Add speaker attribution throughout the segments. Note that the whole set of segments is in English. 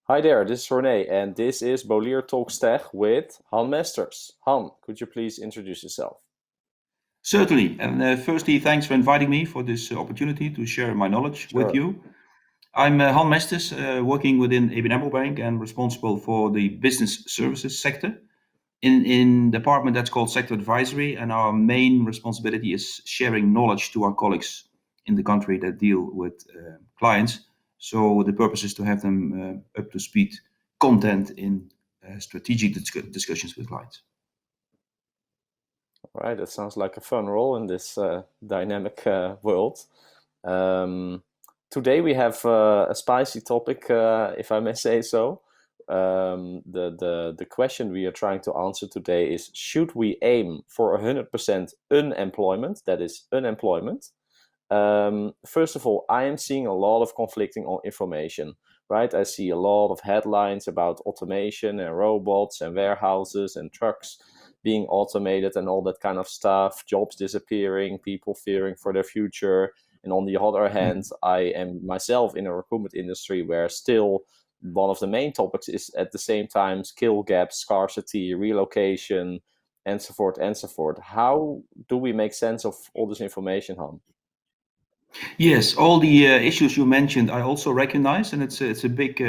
Speaker 1: Hi there, this is René, and this is Bolier Talks Tech with Han Mesters. Han, could you please introduce yourself?
Speaker 2: Certainly. And firstly, thanks for inviting me for this opportunity to share my knowledge with
Speaker 1: Sure.
Speaker 2: you. I'm Han Mesters, working within ABN AMRO Bank and responsible for the business services sector in department that's called sector advisory. And our main responsibility is sharing knowledge to our colleagues in the country that deal with clients. So the purpose is to have them up to speed content in strategic discussions with clients.
Speaker 1: All right, that sounds like a fun role in this dynamic world. Um, Today we have a spicy topic, if I may say so. The question we are trying to answer today is: should we aim for 100% unemployment? That is unemployment. First of all, I am seeing a lot of conflicting information, right? I see a lot of headlines about automation and robots and warehouses and trucks being automated and all that kind of stuff, jobs disappearing, people fearing for their future. And on the other hand, I am myself in a recruitment industry where still one of the main topics is at the same time skill gaps, scarcity, relocation, and so forth and so forth. How do we make sense of all this information, Han?
Speaker 2: Yes, all the issues you mentioned, I also recognize, and it's a big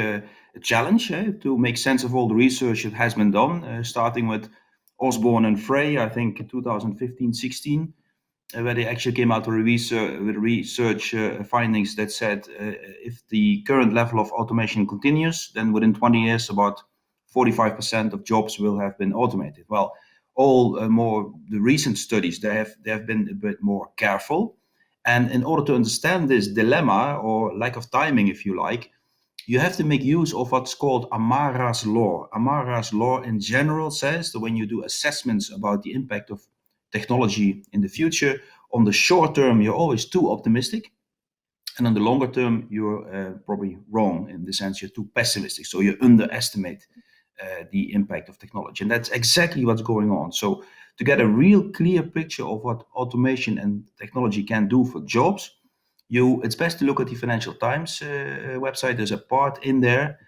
Speaker 2: challenge to make sense of all the research that has been done, starting with Osborne and Frey, I think in 2015-16, where they actually came out with research findings that said if the current level of automation continues, then within 20 years, about 45% of jobs will have been automated. Well, all more the recent studies they have been a bit more careful, and in order to understand this dilemma or lack of timing, if you like, you have to make use of what's called Amara's law. Amara's law in general says that when you do assessments about the impact of technology in the future, on the short term, you're always too optimistic. And on the longer term, you're probably wrong in the sense you're too pessimistic. So you underestimate the impact of technology. And that's exactly what's going on. So to get a real clear picture of what automation and technology can do for jobs, it's best to look at the Financial Times website. There's a part in there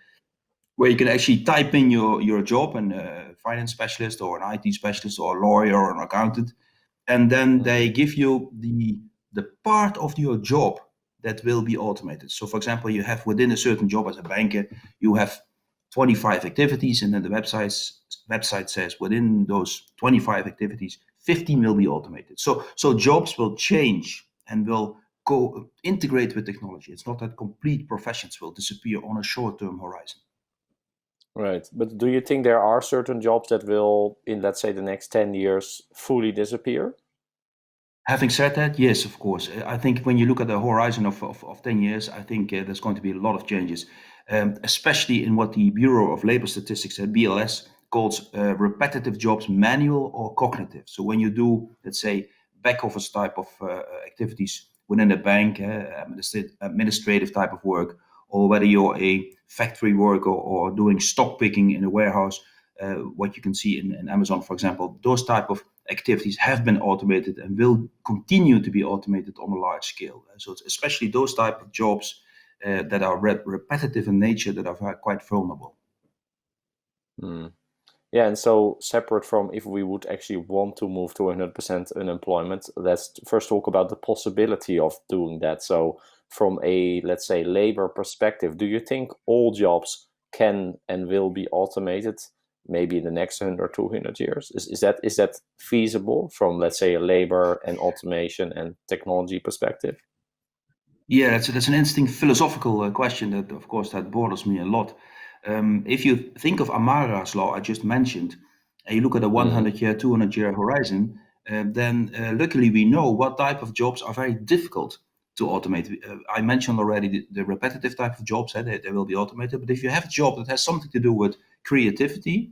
Speaker 2: where you can actually type in your job, and a finance specialist or an IT specialist or a lawyer or an accountant, and then they give you the part of your job that will be automated. So, for example, you have within a certain job as a banker, you have 25 activities, and then the website says within those 25 activities, 15 will be automated. So jobs will change and will go integrate with technology. It's not that complete professions will disappear on a short-term horizon.
Speaker 1: Right. But do you think there are certain jobs that will, in let's say the next 10 years, fully disappear?
Speaker 2: Having said that, yes, of course. I think when you look at the horizon of 10 years, I think there's going to be a lot of changes, especially in what the Bureau of Labor Statistics, BLS, calls repetitive jobs, manual or cognitive. So when you do, let's say, back office type of activities within a bank, administrative type of work, or whether you're a factory worker or doing stock picking in a warehouse, what you can see in Amazon, for example, those type of activities have been automated and will continue to be automated on a large scale. So it's especially those type of jobs that are repetitive in nature that are quite vulnerable.
Speaker 1: Hmm. Yeah, and so separate from if we would actually want to move to 100% unemployment, let's first talk about the possibility of doing that. So from a, let's say, labor perspective, do you think all jobs can and will be automated maybe in the next 100 or 200 years? Is that feasible from, let's say, a labor and automation and technology perspective?
Speaker 2: Yeah, that's an interesting philosophical question that, of course, that borders me a lot. If you think of Amara's law I just mentioned, and you look at a
Speaker 1: Mm,
Speaker 2: 100-year, 200-year horizon, then luckily we know what type of jobs are very difficult to automate. I mentioned already the repetitive type of jobs, they will be automated. But if you have a job that has something to do with creativity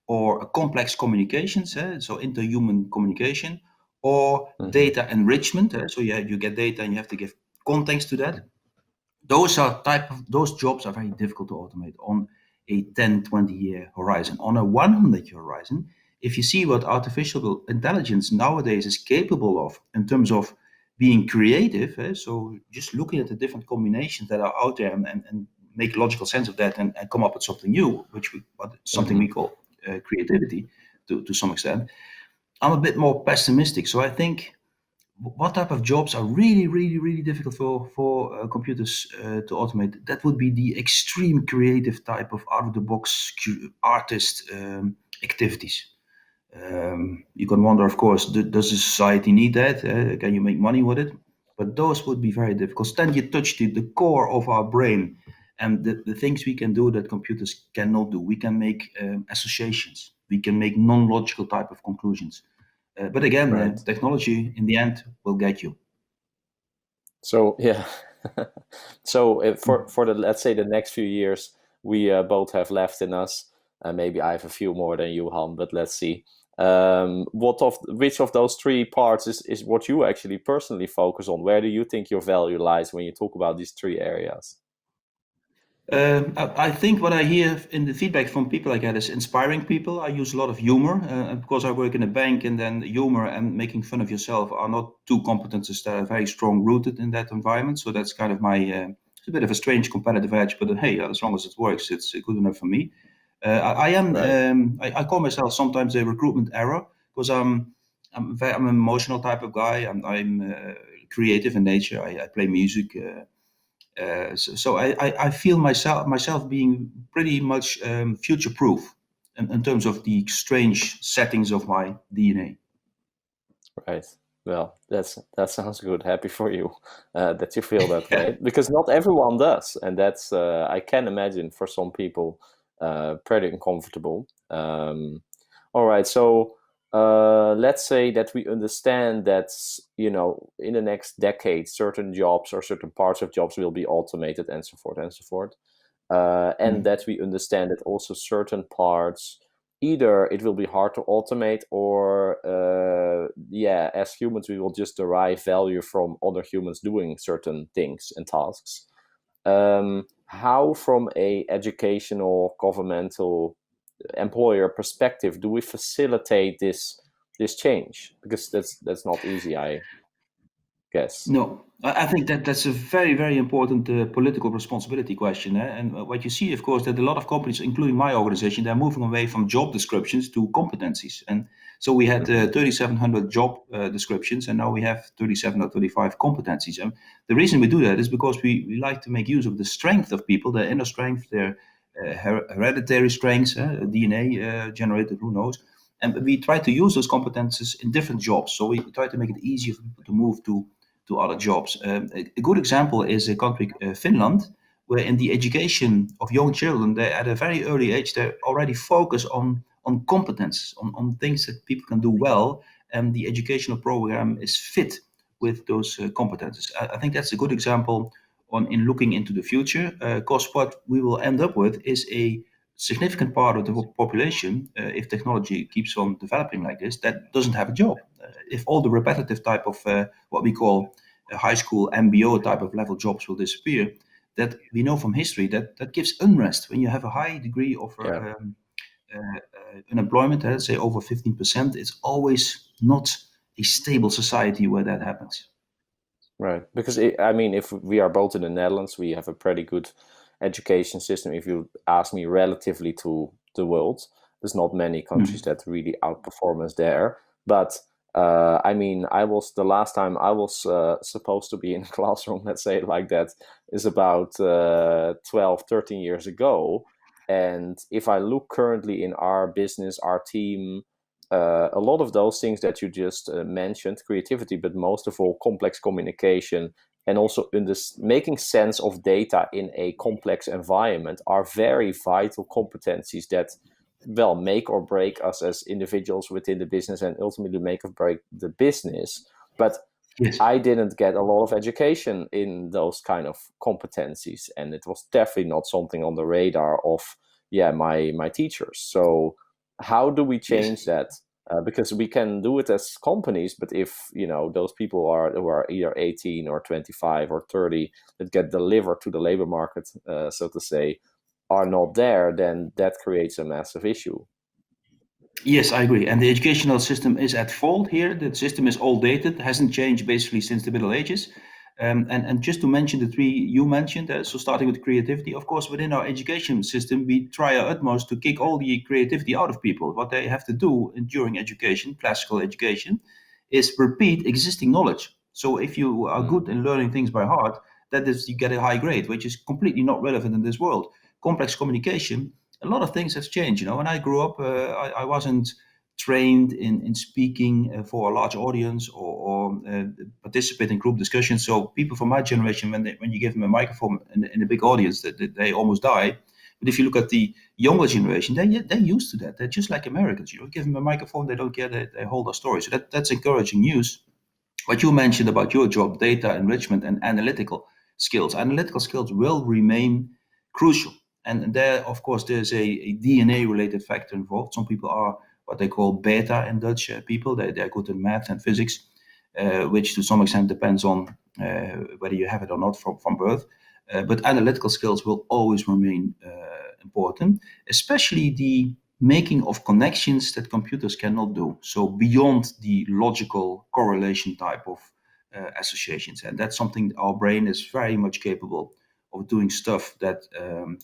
Speaker 2: or a complex communications, so interhuman communication, or
Speaker 1: mhm.
Speaker 2: data enrichment, so you get data and you have to give context to that. Those jobs are very difficult to automate on a 10, 20-year horizon. On a 100-year horizon, if you see what artificial intelligence nowadays is capable of in terms of being creative, so just looking at the different combinations that are out there and make logical sense of that and come up with something new, something we call creativity to some extent. I'm a bit more pessimistic. So I think what type of jobs are really, really, really difficult for computers to automate? That would be the extreme creative type of out of the box artist activities. You can wonder, of course, does the society need that? Can you make money with it? But those would be very difficult. Then you touch the core of our brain and the things we can do that computers cannot do. We can make associations. We can make non-logical type of conclusions. But again,
Speaker 1: Right.
Speaker 2: technology in the end will get you.
Speaker 1: So yeah. So for the, let's say, the next few years, we both have left in us. Maybe I have a few more than you, Han, but let's see. Which of those three parts is what you actually personally focus on? Where do you think your value lies when you talk about these three areas?
Speaker 2: I think what I hear in the feedback from people I get is inspiring people. I use a lot of humor because I work in a bank, and then humor and making fun of yourself are not two competences that are very strong rooted in that environment. So that's kind of my, it's a bit of a strange competitive edge, but hey, as long as it works, it's good enough for me. I call myself sometimes a recruitment error because I'm an emotional type of guy. I'm creative in nature. I play music. So I feel myself being pretty much future-proof in terms of the strange settings of my DNA.
Speaker 1: Right. Well, that sounds good. Happy for you that you feel that way, because not everyone does, and that's I can imagine for some people pretty uncomfortable. All right, so let's say that we understand that in the next decade, certain jobs or certain parts of jobs will be automated, and so forth and so forth, and that we understand that also certain parts, either it will be hard to automate, or as humans we will just derive value from other humans doing certain things and tasks. How, from a educational, governmental, employer perspective, do we facilitate this change? Because that's not easy, I guess.
Speaker 2: No, I think that's a very, very important political responsibility question. And what you see, of course, that a lot of companies, including my organization, they're moving away from job descriptions to competencies. And so we had 3,700 job descriptions, and now we have 37 or 35 competencies. And the reason we do that is because we like to make use of the strength of people, their inner strength, their hereditary strengths, DNA generated, who knows. And we try to use those competences in different jobs. So we try to make it easier for people to move to other jobs. A good example is a country, Finland, where in the education of young children, they at a very early age, they already focus on competence, on things that people can do well, and the educational program is fit with those competences. I think that's a good example in looking into the future, because what we will end up with is a significant part of the population, if technology keeps on developing like this, that doesn't have a job. If all the repetitive type of what we call high school MBO type of level jobs will disappear, that we know from history that gives unrest. When you have a high degree of unemployment, let's say over 15%, it's always not a stable society where that happens.
Speaker 1: Right, because if we are both in the Netherlands, we have a pretty good education system. If you ask me, relatively to the world, there's not many countries that really outperform us there. But the last time I was supposed to be in a classroom, let's say it like that, is about 12, 13 years ago. And if I look currently in our business, our team, a lot of those things that you just mentioned, creativity, but most of all, complex communication, and also making sense of data in a complex environment, are very vital competencies that, well, make or break us as individuals within the business, and ultimately make or break the business. But yes, I didn't get a lot of education in those kind of competencies, and it was definitely not something on the radar of my teachers. So how do we change that? Because we can do it as companies, but if those people who are either 18 or 25 or 30 that get delivered to the labor market, so to say, are not there, then that creates a massive issue.
Speaker 2: Yes, I agree. And the educational system is at fault here. The system is old dated, hasn't changed basically since the Middle Ages. And just to mention the three you mentioned, so starting with creativity, of course, within our education system, we try our utmost to kick all the creativity out of people. What they have to do during education, classical education, is repeat existing knowledge. So if you are good in learning things by heart, that is, you get a high grade, which is completely not relevant in this world. Complex communication, a lot of things have changed. When I grew up, I wasn't trained in speaking for a large audience or participate in group discussions. So people from my generation, when you give them a microphone in a big audience, they almost die. But if you look at the younger generation, they're used to that. They're just like Americans. Give them a microphone, they don't care. They hold a story. So that's encouraging news. What you mentioned about your job, data enrichment and analytical skills. Analytical skills will remain crucial. And there, of course, there's a DNA-related factor involved. Some people are what they call beta in Dutch people. They're good in math and physics, which to some extent depends on whether you have it or not from birth. But analytical skills will always remain important, especially the making of connections that computers cannot do. So beyond the logical correlation type of associations. And that's something our brain is very much capable of doing stuff that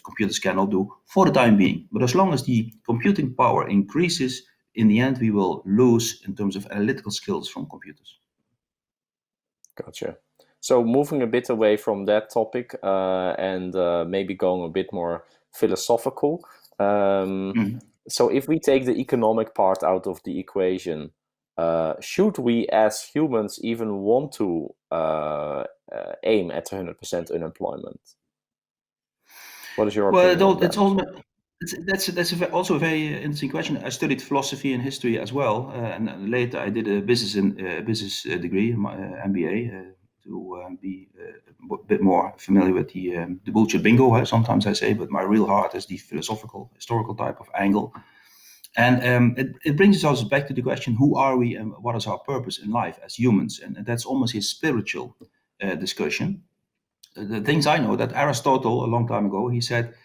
Speaker 2: computers cannot do for the time being. But as long as the computing power increases, in the end, we will lose in terms of analytical skills from computers.
Speaker 1: Gotcha. So moving a bit away from that topic and maybe going a bit more philosophical. So if we take the economic part out of the equation, should we as humans even want to aim at 100% unemployment? What is your opinion on that?
Speaker 2: That's also a very interesting question. I studied philosophy and history as well, and later I did a business degree, MBA, to be a bit more familiar with the bullshit bingo. Sometimes I say, but my real heart is the philosophical, historical type of angle. And it brings us back to the question: who are we, and what is our purpose in life as humans? And that's almost a spiritual discussion. The things I know that Aristotle, a long time ago, he said,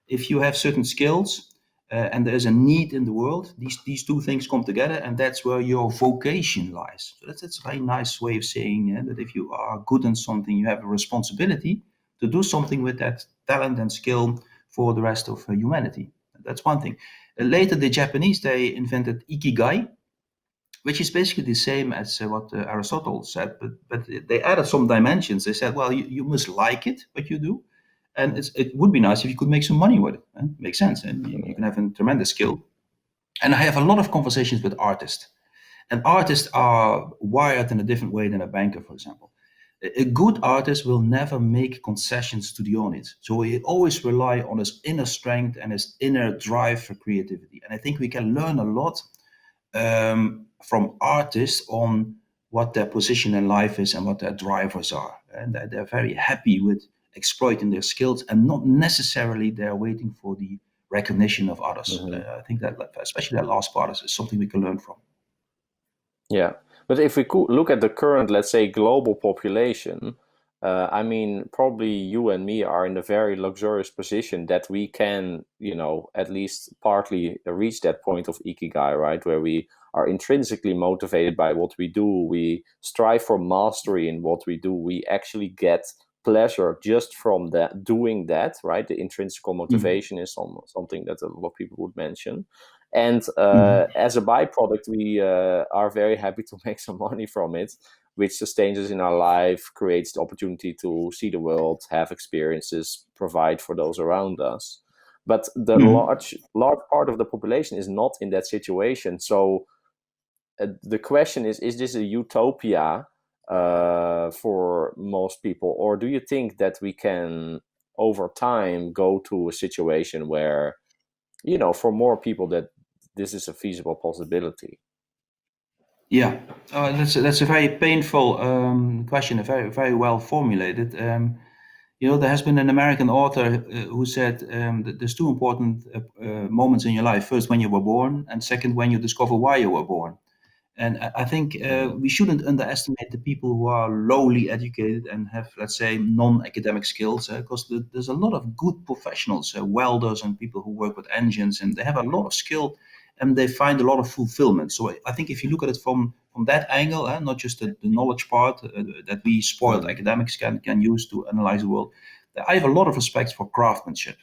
Speaker 2: if you have certain skills and there's a need in the world, these two things come together, and that's where your vocation lies. So that's a very nice way of saying that if you are good in something, you have a responsibility to do something with that talent and skill for the rest of humanity. That's one thing. Later, the Japanese, they invented ikigai, which is basically the same as what Aristotle said, but they added some dimensions. They said, well, you must like it, what you do. And it would be nice if you could make some money with it. Makes sense. And you can have a tremendous skill. And I have a lot of conversations with artists. And artists are wired in a different way than a banker, for example. A good artist will never make concessions to the audience. So he always rely on his inner strength and his inner drive for creativity. And I think we can learn a lot from artists on what their position in life is and what their drivers are. And they're very happy with exploiting their skills and not necessarily they're waiting for the recognition of others. I think that especially that last part is something we can learn from.
Speaker 1: Yeah, but if we could look at the current, let's say, global population, I mean, probably you and me are in a very luxurious position that we can, at least partly reach that point of ikigai, right? Where we are intrinsically motivated by what we do. We strive for mastery in what we do. We actually get pleasure just from that, doing that, right? The intrinsic motivation is something that a lot of people would mention. And as a byproduct, we are very happy to make some money from it, which sustains us in our life, creates the opportunity to see the world, have experiences, provide for those around us. But the large part of the population is not in that situation. So the question is this a utopia for most people? Or do you think that we can, over time, go to a situation where, for more people that this is a feasible possibility?
Speaker 2: Yeah, that's a very painful question, very very well formulated. There has been an American author who said that there's two important moments in your life: first, when you were born, and second, when you discover why you were born. And I think we shouldn't underestimate the people who are lowly educated and have, let's say, non-academic skills, because there's a lot of good professionals, welders and people who work with engines, and they have a lot of skill and they find a lot of fulfillment. So I think if you look at it from from that angle, not just the knowledge part that we spoiled academics can use to analyze the world. I have a lot of respect for craftsmanship.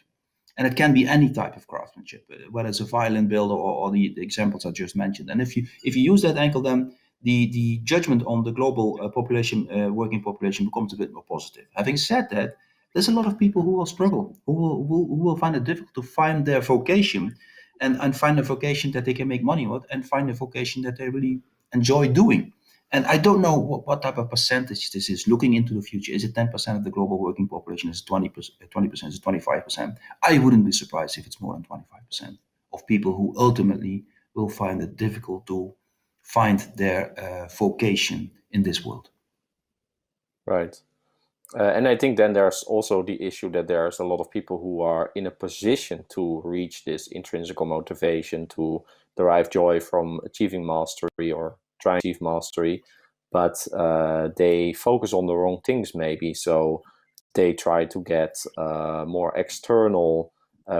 Speaker 2: And it can be any type of craftsmanship, whether it's a violin builder or the examples I just mentioned. And if you use that angle, then the judgment on the global working population becomes a bit more positive. Having said that, there's a lot of people who will struggle, who will find it difficult to find their vocation, and find a vocation that they can make money with, and find a vocation that they really enjoy doing. And I don't know what type of percentage this is looking into the future. Is it 10% of the global working population? Is it 20%? Is it 25%? I wouldn't be surprised if it's more than 25% of people who ultimately will find it difficult to find their vocation in this world.
Speaker 1: Right. And I think then there's also the issue that there's a lot of people who are in a position to reach this intrinsic motivation to derive joy from achieving mastery or trying to achieve mastery, but they focus on the wrong things maybe. So they try to get more external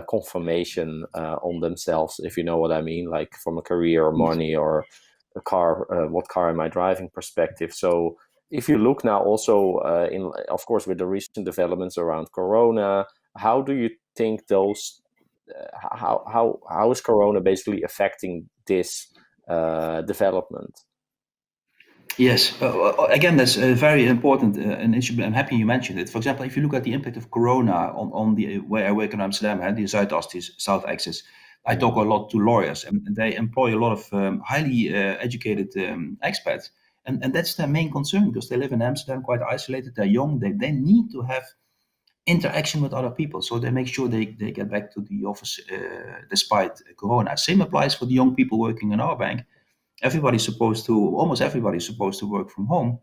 Speaker 1: confirmation on themselves, if you know what I mean, like from a career or money or a car, what car am I driving perspective. So if you look now also of course, with the recent developments around Corona, how do you think those, how is Corona basically affecting this development?
Speaker 2: Yes, again, that's a very important an issue. I'm happy you mentioned it. For example, if you look at the impact of Corona on the where I work in Amsterdam, the South Axis, I talk a lot to lawyers, and they employ a lot of highly educated expats, and that's their main concern because they live in Amsterdam, quite isolated. They're young. They need to have interaction with other people, so they make sure they get back to the office despite Corona. Same applies for the young people working in our bank. Almost everybody's supposed to work from home.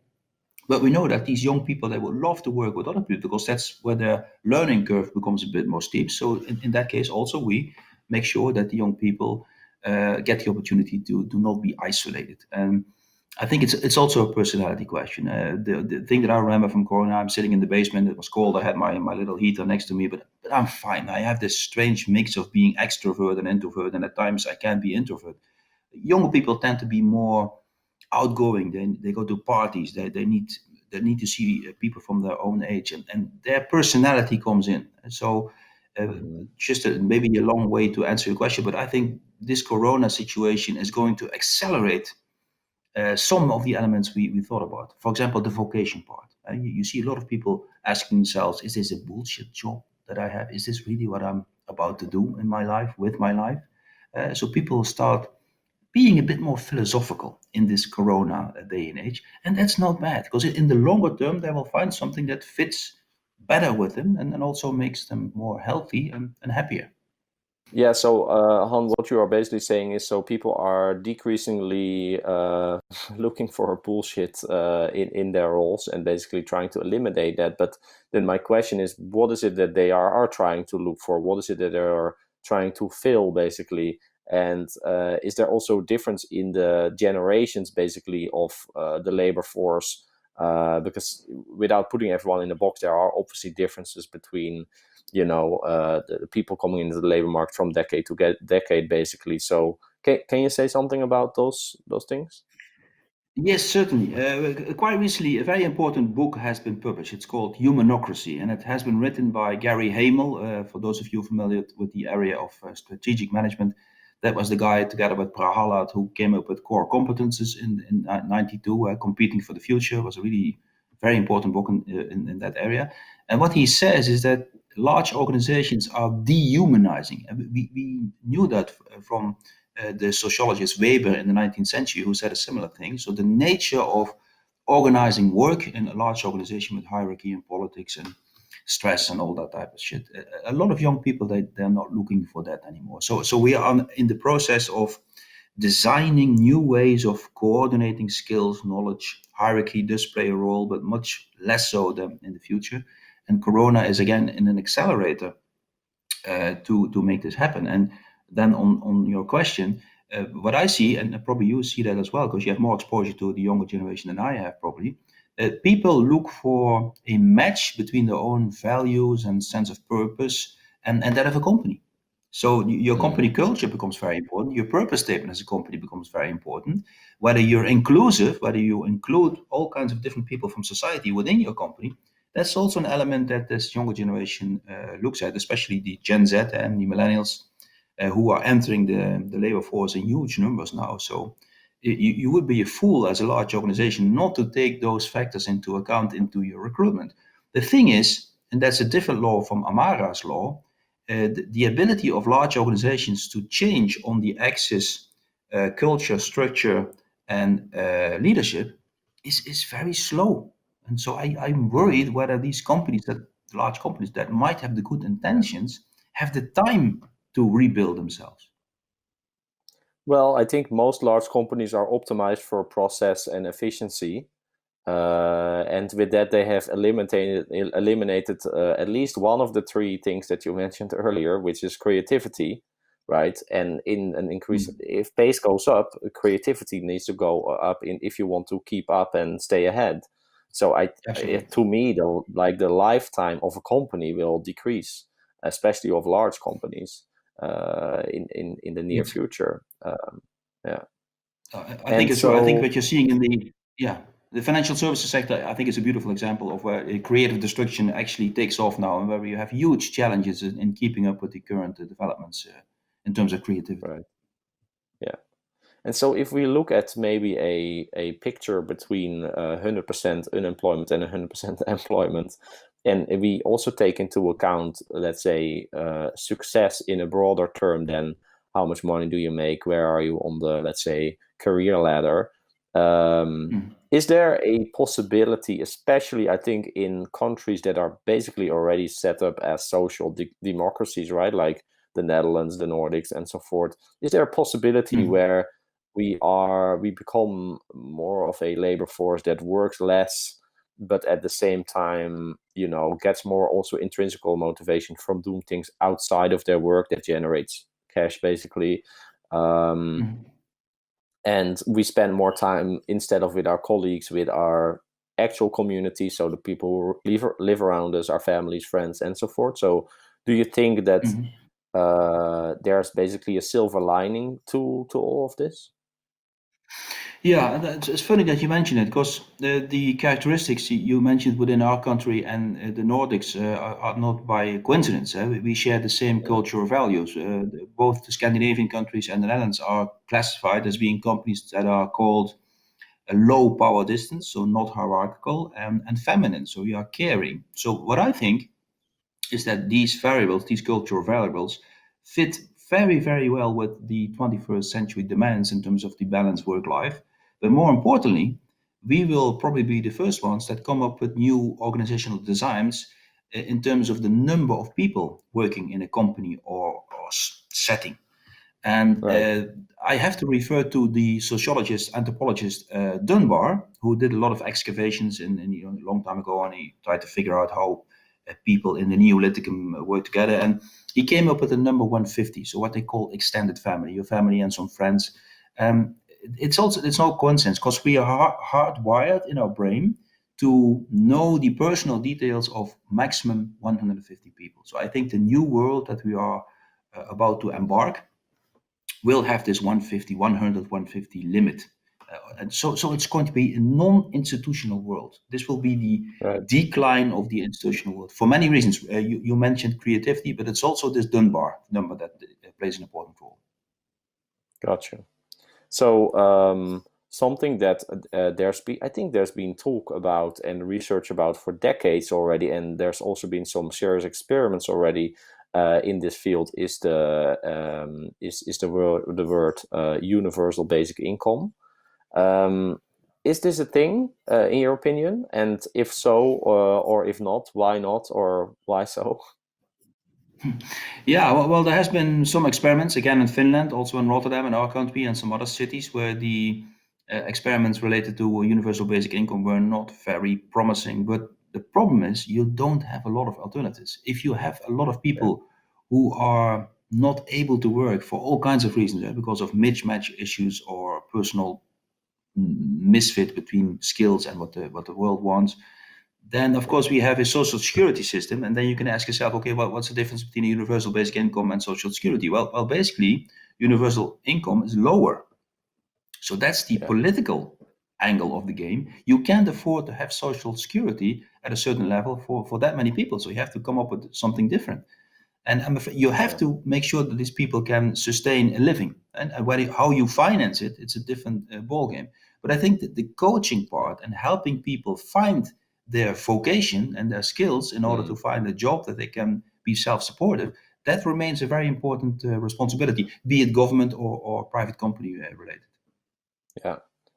Speaker 2: But we know that these young people, they would love to work with other people because that's where their learning curve becomes a bit more steep. So in that case, also we make sure that the young people get the opportunity to do not be isolated. And I think it's also a personality question. The thing that I remember from Corona, I'm sitting in the basement. It was cold. I had my little heater next to me, but I'm fine. I have this strange mix of being extrovert and introvert, and at times I can be introvert. Younger people tend to be more outgoing. They go to parties. They need to see people from their own age, and their personality comes in. So just maybe a long way to answer your question, but I think this Corona situation is going to accelerate some of the elements we thought about. For example, the vocation part. You see a lot of people asking themselves, is this a bullshit job that I have? Is this really what I'm about to do in my life, with my life? So people start being a bit more philosophical in this Corona day and age. And that's not bad, because in the longer term, they will find something that fits better with them and also makes them more healthy and happier.
Speaker 1: Yeah, so Han, what you are basically saying is, so people are decreasingly looking for bullshit in their roles and basically trying to eliminate that. But then my question is, what is it that they are trying to look for? What is it that they are trying to fill, basically? And is there also a difference in the generations, basically, of the labor force? Because without putting everyone in a box, there are obviously differences between the people coming into the labor market from decade to decade, basically. So can you say something about those things?
Speaker 2: Yes, certainly. Quite recently, a very important book has been published. It's called Humanocracy, and it has been written by Gary Hamel. For those of you familiar with the area of strategic management, that was the guy, together with Prahalad, who came up with core competences in 92, Competing for the Future. It was a really very important book in that area. And what he says is that large organizations are dehumanizing. And we knew that from the sociologist Weber in the 19th century, who said a similar thing. So the nature of organizing work in a large organization with hierarchy and politics and stress and all that type of shit, a lot of young people, they're not looking for that anymore. So we are in the process of designing new ways of coordinating skills, knowledge. Hierarchy does play a role, but much less so than in the future. And Corona is again in an accelerator to make this happen. And then on your question, what I see, and probably you see that as well, because you have more exposure to the younger generation than I have probably, people look for a match between their own values and sense of purpose and that of a company. So your
Speaker 1: Mm.
Speaker 2: company culture becomes very important. Your purpose statement as a company becomes very important. Whether you're inclusive, whether you include all kinds of different people from society within your company, that's also an element that this younger generation looks at, especially the Gen Z and the millennials who are entering the labor force in huge numbers now. So you would be a fool as a large organization not to take those factors into account into your recruitment. The thing is, and that's a different law from Amara's law, the ability of large organizations to change on the axis culture, structure, and leadership is very slow. And so I'm worried whether these companies, that large companies that might have the good
Speaker 1: Yeah.
Speaker 2: intentions, have the time to rebuild themselves.
Speaker 1: Well, I think most large companies are optimized for process and efficiency. And with that, they have eliminated at least one of the three things that you mentioned earlier, which is creativity, right? And in an increase,
Speaker 2: Mm,
Speaker 1: if pace goes up, creativity needs to go up in if you want to keep up and stay ahead. So
Speaker 2: absolutely.
Speaker 1: to me, the lifetime of a company will decrease, especially of large companies, in the near
Speaker 2: Yes.
Speaker 1: future. Yeah,
Speaker 2: I think
Speaker 1: and
Speaker 2: it's true. I think
Speaker 1: so
Speaker 2: what you're seeing in the financial services sector, I think is a beautiful example of where creative destruction actually takes off now, and where you have huge challenges in keeping up with the current developments in terms of creativity.
Speaker 1: right, yeah. And so if we look at maybe a picture between 100% unemployment and 100% employment, and we also take into account, let's say, success in a broader term than how much money do you make, where are you on the, let's say, career ladder,
Speaker 2: Mm,
Speaker 1: is there a possibility, especially I think in countries that are basically already set up as social democracies, right? Like the Netherlands, the Nordics, and so forth. Is there a possibility
Speaker 2: mm,
Speaker 1: where we become more of a labor force that works less, but at the same time, gets more also intrinsical motivation from doing things outside of their work that generates cash, basically. Um,
Speaker 2: mm,
Speaker 1: and we spend more time instead of with our colleagues, with our actual community, so the people who live around us, our families, friends, and so forth. So do you think that
Speaker 2: mm.
Speaker 1: there's basically a silver lining to all of this?
Speaker 2: Yeah, and it's funny that you mention it because the characteristics you mentioned within our country and the Nordics are not by coincidence. We share the same
Speaker 1: Yeah,
Speaker 2: cultural values. Both the Scandinavian countries and the Netherlands are classified as being companies that are called a low power distance, so not hierarchical, and feminine, so you are caring. So what I think is that these variables, these cultural variables, fit very, very well with the 21st century demands in terms of the balanced work life. But more importantly, we will probably be the first ones that come up with new organizational designs in terms of the number of people working in a company or setting. And
Speaker 1: right.
Speaker 2: I have to refer to the sociologist, anthropologist Dunbar, who did a lot of excavations a long time ago, and he tried to figure out how people in the Neolithic work together. And he came up with the number 150, so what they call extended family, your family and some friends. It's no coincidence because we are hardwired in our brain to know the personal details of maximum 150 people. So I think the new world that we are about to embark will have this 150, 100, 150 limit. And so it's going to be a non-institutional world. This will be the
Speaker 1: Right.
Speaker 2: decline of the institutional world for many reasons. You mentioned creativity, but it's also this Dunbar number that plays an important role.
Speaker 1: Gotcha. So something that I think there's been talk about and research about for decades already, and there's also been some serious experiments already in this field, is the word universal basic income. Um, is this a thing in your opinion? And if so, or if not, why not, or why so?
Speaker 2: Yeah, well, there has been some experiments again in Finland, also in Rotterdam, in our country, and some other cities where the experiments related to universal basic income were not very promising. But the problem is you don't have a lot of alternatives. If you have a lot of
Speaker 1: Yeah,
Speaker 2: people who are not able to work for all kinds of reasons, because of mismatch issues or personal misfit between skills and what the world wants, Then, of course, we have a social security system, and then you can ask yourself, okay, well, what's the difference between a universal basic income and social security? Well, basically, universal income is lower. So that's the political angle of the game. You can't afford to have social security at a certain level for that many people. So you have to come up with something different. And I'm afraid you have to make sure that these people can sustain a living. And how you finance it, it's a different ballgame. But I think that the coaching part and helping people find their vocation and their skills in order to find a job that they can be self-supportive, that remains a very important responsibility, be it government or private company related.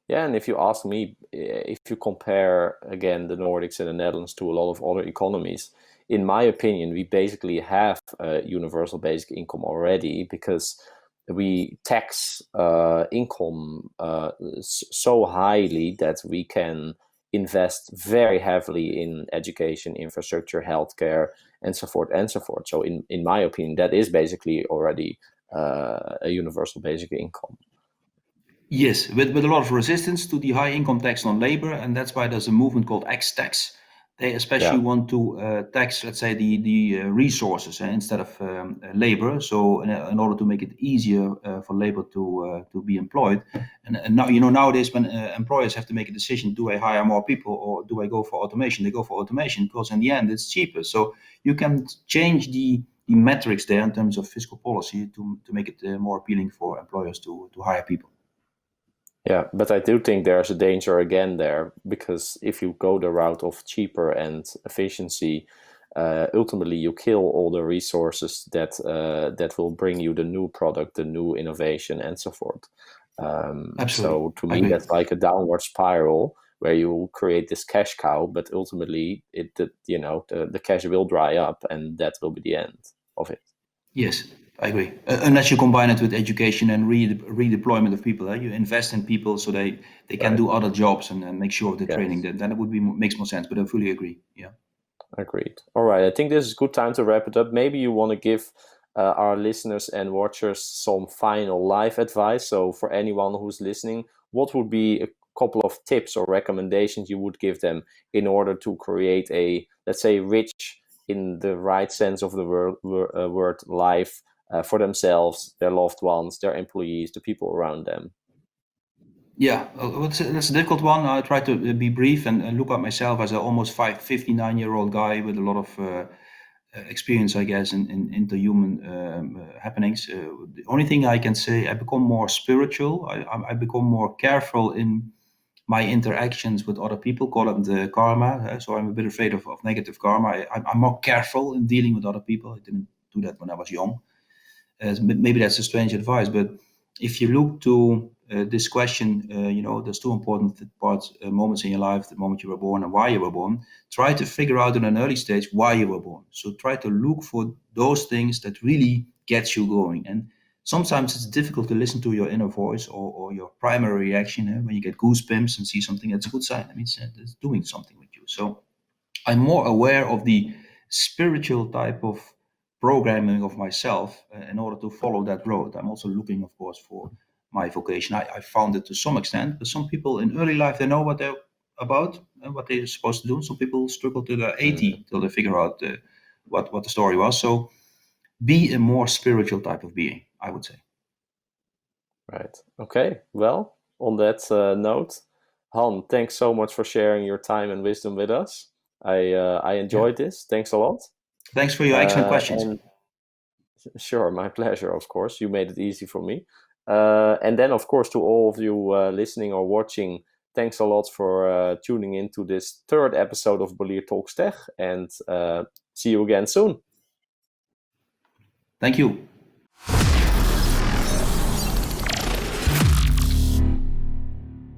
Speaker 1: Yeah, and if you ask me, if you compare again the Nordics and the Netherlands to a lot of other economies, in my opinion, we basically have a universal basic income already, because we tax income so highly that we can invest very heavily in education, infrastructure, healthcare, and so forth and so forth. So in my opinion, that is basically already a universal basic income.
Speaker 2: Yes, with a lot of resistance to the high income tax on labor, and that's why there's a movement called Xtax. They especially want to tax, let's say, the resources instead of labor. So in order to make it easier for labor to be employed, and now nowadays when employers have to make a decision, do I hire more people or do I go for automation? They go for automation because in the end it's cheaper. So you can change the metrics there in terms of fiscal policy to make it more appealing for employers to hire people.
Speaker 1: Yeah, but I do think there's a danger again there, because if you go the route of cheaper and efficiency, ultimately you kill all the resources that will bring you the new product, the new innovation, and so forth. So to me, that's like a downward spiral where you create this cash cow, but ultimately the cash will dry up, and that will be the end of it.
Speaker 2: Yes, I agree. Unless you combine it with education and redeployment of people, you invest in people so they can do other jobs and make sure of the training. Then it would makes more sense. But I fully agree. Yeah.
Speaker 1: Agreed. All right. I think this is a good time to wrap it up. Maybe you want to give our listeners and watchers some final life advice. So for anyone who's listening, what would be a couple of tips or recommendations you would give them in order to create a, let's say, rich in the right sense of the word life for themselves, their loved ones, their employees, the people around them?
Speaker 2: Yeah, that's a difficult one. I try to be brief and look at myself as an almost 59-year-old guy with a lot of experience, I guess, in interhuman happenings. The only thing I can say, I become more spiritual. I become more careful in my interactions with other people, call it the karma. So I'm a bit afraid of negative karma. I'm more careful in dealing with other people. I didn't do that when I was young. Maybe that's a strange advice, but if you look to this question, there's two important moments in your life: the moment you were born and why you were born. Try to figure out in an early stage why you were born. So try to look for those things that really get you going. And sometimes it's difficult to listen to your inner voice or your primary reaction. When you get goosebumps and see something, that's a good sign. That means it's doing something with you. So I'm more aware of the spiritual type of programming of myself in order to follow that road. I'm also looking, of course, for my vocation. I found it to some extent, but some people in early life, they know what they're about and what they're supposed to do. Some people struggle till they're 80 till they figure out what the story was. So be a more spiritual type of being, I would say.
Speaker 1: Right. Okay. Well, on that note, Han, thanks so much for sharing your time and wisdom with us. I enjoyed this. Thanks a lot.
Speaker 2: Thanks for your excellent questions.
Speaker 1: Sure, my pleasure, of course. You made it easy for me. And then, of course, to all of you listening or watching, thanks a lot for tuning in to this third episode of Bolier Talks Tech, and see you again soon.
Speaker 2: Thank you.